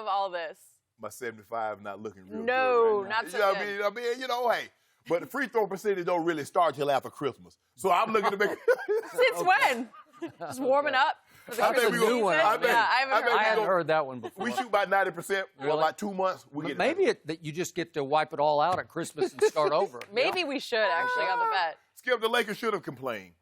of all this? My 75 not looking real No, good right now. not so You know good. what I mean, hey. But the free throw percentage don't really start till after Christmas. So I'm looking to make Since when? Just warming up for the I think Christmas we gonna- season? I think- Yeah, I I haven't think I heard hadn't that. heard that one before. We shoot about 90%. Really? For about 2 months, we But get maybe it. that you just get to wipe it all out at Christmas and start over. Maybe we should actually on the bet. Skip, the Lakers should have complained.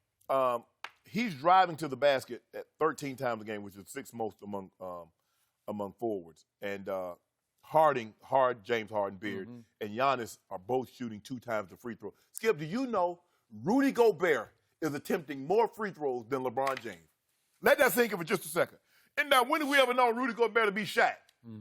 He's driving to the basket at 13 times a game, which is sixth most among forwards. And James Harden, Beard, and Giannis are both shooting 2 times the free throw. Skip, do you know Rudy Gobert is attempting more free throws than LeBron James? Let that sink in for just a second. And now, when have we ever known Rudy Gobert to be Shaq?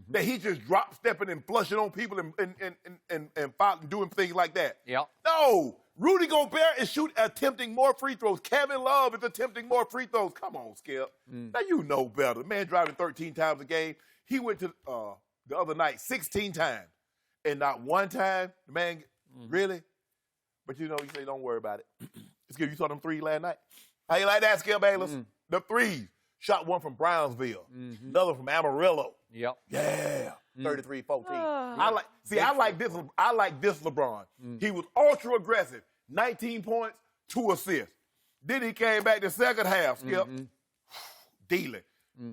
That he just drop stepping and flushing on people and doing things like that? Yep. No. Rudy Gobert is attempting more free throws. Kevin Love is attempting more free throws. Come on, Skip. Now you know better. The man driving 13 times a game. He went to the other night 16 times. And not one time, the man, really? But you say, don't worry about it. Skip, you saw them threes last night? How you like that, Skip Bayless? The threes. Shot one from Brownsville. Another from Amarillo. Yep. Yeah. 33-14. I like this LeBron. He was ultra aggressive. 19 points, 2 assists. Then he came back the second half, Skip. Dealing.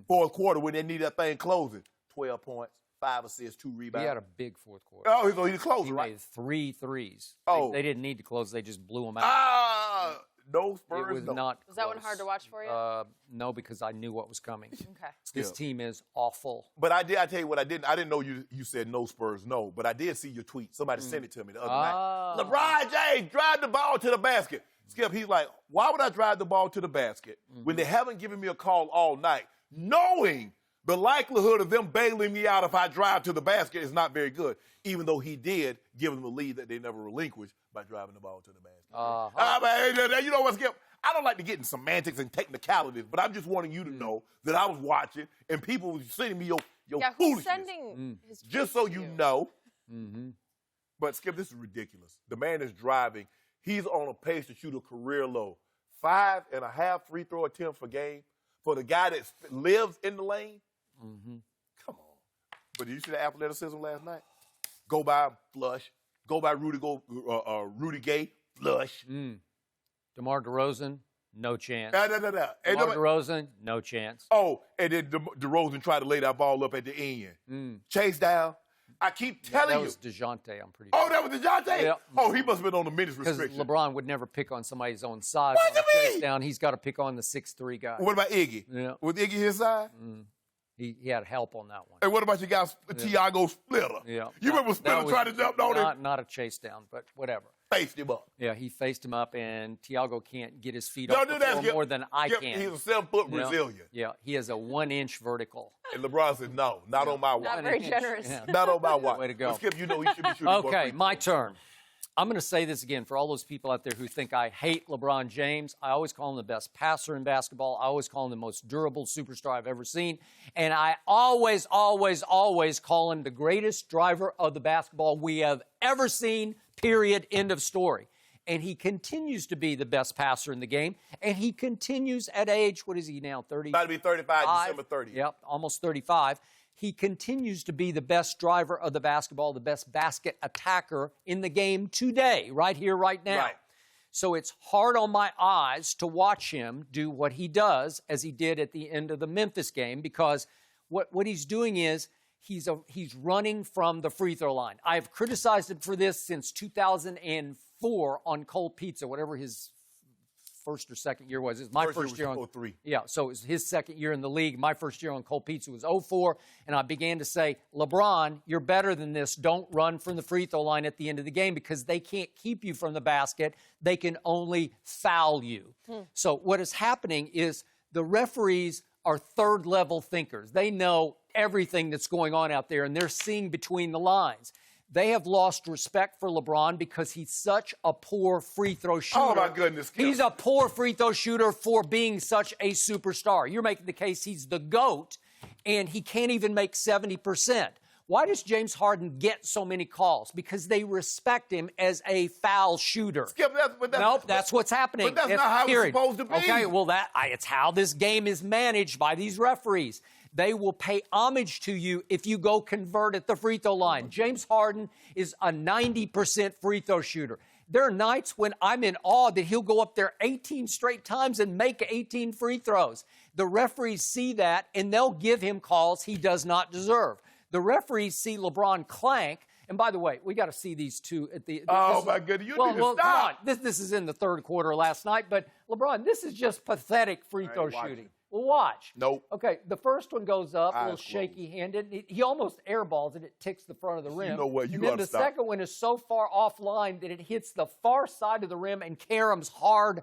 Fourth quarter when they need that thing closing. 12 points, 5 assists, 2 rebounds. He had a big fourth quarter. Oh, so he's closing, He right? made 3 threes. Oh. They didn't need to close. They just blew them out. No Spurs, It was no. not Was that one close. hard to watch for you? No, because I knew what was coming. Okay. This team is awful. But I tell you what, I didn't know you said no Spurs, no. But I did see your tweet. Somebody sent it to me the other night. LeBron James, drive the ball to the basket. Skip, he's like, why would I drive the ball to the basket when they haven't given me a call all night, knowing the likelihood of them bailing me out if I drive to the basket is not very good, even though he did give them the lead that they never relinquished by driving the ball to the basket. You know what, Skip? I don't like to get in semantics and technicalities, but I'm just wanting you to know that I was watching and people were sending me your Yeah, who's foolishness. sending his Just tweets so to you know. Mm-hmm. But, Skip, this is ridiculous. The man is driving. He's on a pace to shoot a career low. 5.5 free throw attempts per game for the guy that lives in the lane. Come on. But did you see the athleticism last night? Go by flush. Go by Rudy Gay, flush. DeMar DeRozan, no chance. DeMar DeMar DeRozan, no chance. Oh, and then DeRozan tried to lay that ball up at the end. Chase down. I keep telling that you. was DeJounte, I'm pretty Oh, sure. that was DeJounte? Yep. Oh, he must have been on the minutes Because restriction. LeBron would never pick on somebody's own side. What On do a you chase mean? down, he's got to pick on the 6'3" guy. What about Iggy? Yeah. Was Iggy his side? He had help on that one. And what about your guy, Tiago Splitter? Yeah. You remember Splitter trying to jump on him? Not a chase down, but whatever. Faced him up. Yeah, he faced him up, and Tiago can't get his feet Don't off do the that, floor Skip. more than I Skip, can. He's a 7-foot You know? Brazilian. Yeah, he has a 1-inch vertical. And LeBron said, no, not on my watch. Not very generous. Yeah. Not on my watch. Way to go. But Skip, you know he should be shooting more Okay, free my throws. turn. I'm going to say this again for all those people out there who think I hate LeBron James. I always call him the best passer in basketball. I always call him the most durable superstar I've ever seen. And I always, always, always call him the greatest driver of the basketball we have ever seen, period, end of story. And he continues to be the best passer in the game. And he continues at age, what is he now, 30? About to be 35, December 30th. Yep, almost 35. He continues to be the best driver of the basketball, the best basket attacker in the game today, right here, right now. Right. So it's hard on my eyes to watch him do what he does, as he did at the end of the Memphis game, because what he's doing is he's running from the free throw line. I've criticized him for this since 2004 on Cold Pizza, whatever his first or second year was. It was my first year on 03. Yeah, so it was his second year in the league. My first year on Cold Pizza was 04, and I began to say, LeBron, you're better than this. Don't run from the free throw line at the end of the game because they can't keep you from the basket. They can only foul you. So what is happening is the referees are third-level thinkers. They know everything that's going on out there, and they're seeing between the lines. They have lost respect for LeBron because he's such a poor free throw shooter. Oh, my goodness, Skip. He's a poor free throw shooter for being such a superstar. You're making the case he's the GOAT, and he can't even make 70%. Why does James Harden get so many calls? Because they respect him as a foul shooter. Skip, That's what's happening. But that's not how it's supposed to be. Okay, well, it's how this game is managed by these referees. They will pay homage to you if you go convert at the free throw line. James Harden is a 90% free throw shooter. There are nights when I'm in awe that he'll go up there 18 straight times and make 18 free throws. The referees see that, and they'll give him calls he does not deserve. The referees see LeBron clank. And by the way, we got to see these two at the. Oh, my goodness. You need to stop. stop. Come on. This is in the third quarter last night. But, LeBron, this is just pathetic free throw shooting. Well, watch. Nope. Okay, the first one goes up, a little shaky-handed. He almost airballs it. It ticks the front of the rim. You know what? You and then the second one is so far offline that it hits the far side of the rim and caroms hard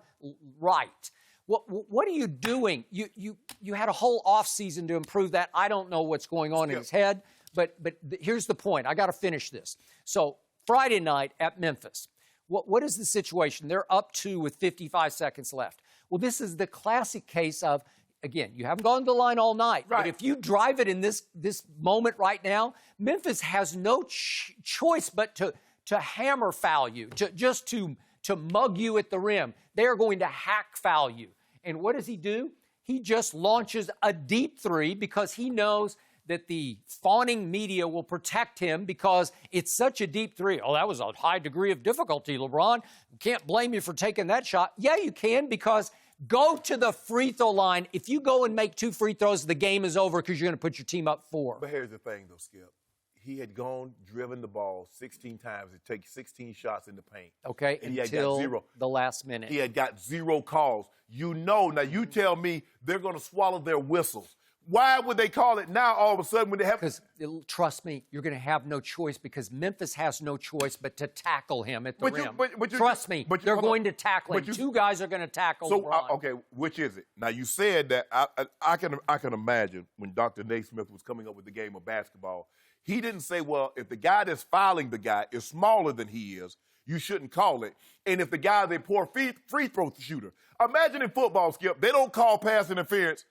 right. What are you doing? You had a whole offseason to improve that. I don't know what's going on in his head. But here's the point. I got to finish this. So Friday night at Memphis, what is the situation? They're up 2 with 55 seconds left. Well, this is the classic case of, again, you haven't gone to the line all night. Right. But if you drive it in this moment right now, Memphis has no choice but to hammer foul you, to mug you at the rim. They are going to hack foul you. And what does he do? He just launches a deep three because he knows that the fawning media will protect him because it's such a deep three. Oh, that was a high degree of difficulty, LeBron. Can't blame you for taking that shot. Yeah, you can, because go to the free throw line. If you go and make 2 free throws, the game is over because you're going to put your team up 4. But here's the thing, though, Skip. He had driven the ball 16 times. It takes 16 shots in the paint. Okay, and he had until got 0. the last minute. He had got 0 calls. Now you tell me they're going to swallow their whistles. Why would they call it now all of a sudden when they have... Because, trust me, you're going to have no choice because Memphis has no choice but to tackle him at the rim. Trust me, they're going to tackle him. 2 guys are going to tackle LeBron. Okay, which is it? Now, you said that I can imagine when Dr. Naismith was coming up with the game of basketball, he didn't say, well, if the guy that's fouling the guy is smaller than he is, you shouldn't call it. And if the guy is a poor free throw shooter. Imagine in football, Skip, they don't call pass interference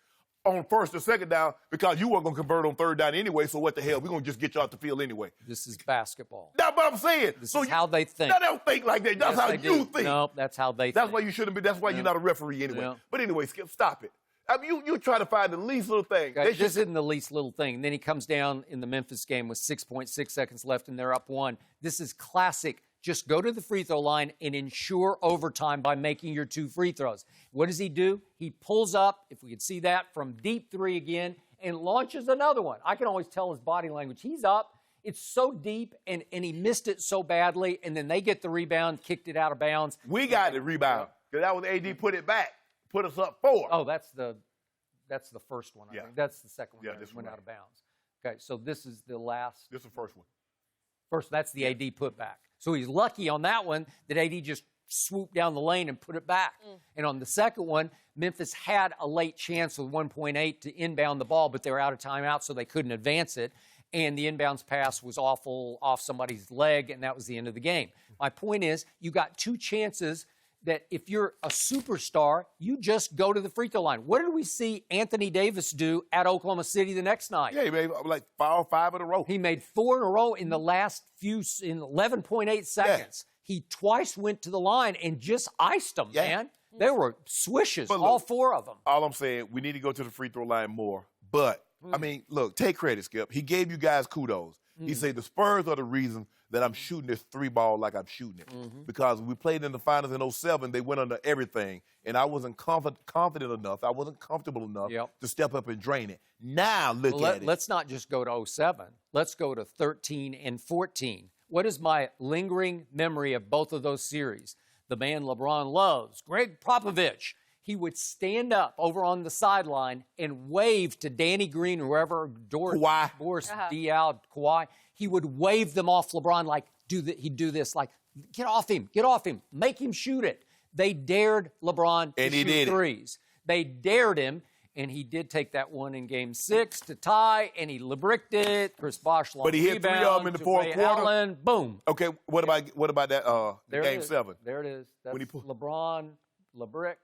on first or second down because you weren't going to convert on third down anyway, so what the hell? We're going to just get you out the field anyway. This is basketball. That's what I'm saying. This is how they think. They don't think like that. That's how you think. No, that's how they think. That's why you shouldn't be. That's why you're not a referee anyway. No. But anyway, Skip, stop it. I mean, you try to find the least little thing. Okay, this isn't the least little thing. And then he comes down in the Memphis game with 6.6 seconds left, and they're up 1. This is classic. Just go to the free throw line and ensure overtime by making your 2 free throws. What does he do? He pulls up, if we could see that, from deep 3 again and launches another one. I can always tell his body language. He's up. It's so deep, and he missed it so badly, and then they get the rebound, kicked it out of bounds. We got the rebound because that was AD put it back, put us up 4. Oh, that's the first one, I think. That's the second one that went right. out of bounds. Okay, so this is the last. This is the first one. First, that's the AD putback. So he's lucky on that one that AD just swooped down the lane and put it back. And on the second one, Memphis had a late chance with 1.8 to inbound the ball, but they were out of timeout, so they couldn't advance it. And the inbounds pass was awful off somebody's leg, and that was the end of the game. My point is, you got 2 chances that if you're a superstar, you just go to the free throw line. What did we see Anthony Davis do at Oklahoma City the next night? Yeah, he made like 5 in a row. He made 4 in a row in the last in 11.8 seconds. Yeah. He twice went to the line and just iced them, man. They were swishes, look, all 4 of them. All I'm saying, we need to go to the free throw line more. But, I mean, look, take credit, Skip. He gave you guys kudos. He said the Spurs are the reason that I'm shooting this 3 ball like I'm shooting it. Because we played in the finals in 07, they went under everything. And I wasn't confident enough. I wasn't comfortable enough to step up and drain it. Now look at it. Let's not just go to 07. Let's go to 13 and 14. What is my lingering memory of both of those series? The man LeBron loves, Greg Popovich. He would stand up over on the sideline and wave to Danny Green, whoever, Boris Diaw, Kawhi. He would wave them off LeBron like, he'd do this, like, get off him, make him shoot it. They dared LeBron to shoot threes. They dared him, and he did take that one in Game 6 to tie, and he bricked it. Chris Bosh long But he hit 3 of them in the fourth quarter. Allen, boom. Okay, what about that Game 7? There it is. That's LeBron, LeBrick,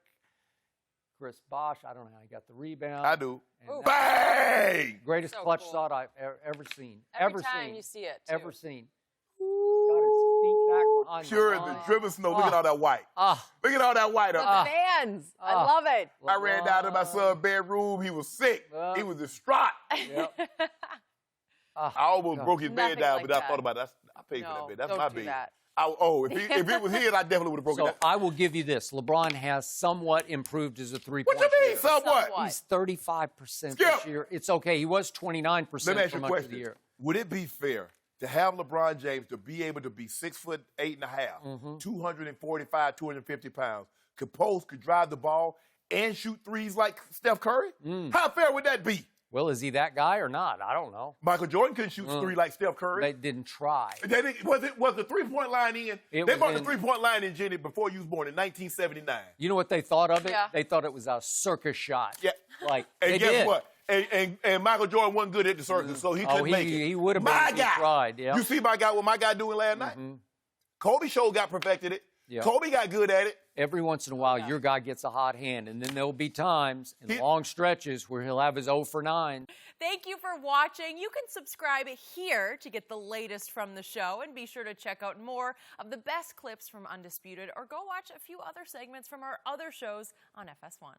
Chris Bosh. I don't know how he got the rebound. I do. Bang! Greatest clutch shot I've ever seen. Every time you see it, too. Ever seen. Got his feet behind Sure, the the line. driven snow. Look at all that white. Ah. Look at all that white up there. Fans. I love it. I ran down to my son's bedroom. He was sick. He was distraught. Yep. I almost broke his bed Nothing down, like but I that. thought about it. I paid for No, that bed. That's don't my do bed. that. If it was his, I definitely would have broken So it down. I will give you this. LeBron has somewhat improved as a three-point What you mean, shooter. somewhat? Somewhat. He's 35% Skip. this year. It's okay. He was 29% Let me ask for you a much of the question. year. Would it be fair to have LeBron James to be able to be 6'8.5", 245, 250 pounds, could post, could drive the ball, and shoot threes like Steph Curry? How fair would that be? Well, is he that guy or not? I don't know. Michael Jordan couldn't shoot three like Steph Curry. They didn't try. Was the three-point line in? They was brought the in- three-point line in, Jenny, before you was born in 1979. You know what they thought of it? Yeah. They thought it was a circus shot. Yeah. Like, And they guess did. what? And Michael Jordan wasn't good at the circus, so he couldn't make it. He would have been My if he guy. tried. Yeah. You see what my guy doing last night? Kobe Show got perfected it. Yeah. Kobe got good at it. Every once in a while, your guy gets a hot hand, and then there'll be times in He- long stretches where he'll have his 0 for 9. Thank you for watching. You can subscribe here to get the latest from the show, and be sure to check out more of the best clips from Undisputed, or go watch a few other segments from our other shows on FS1.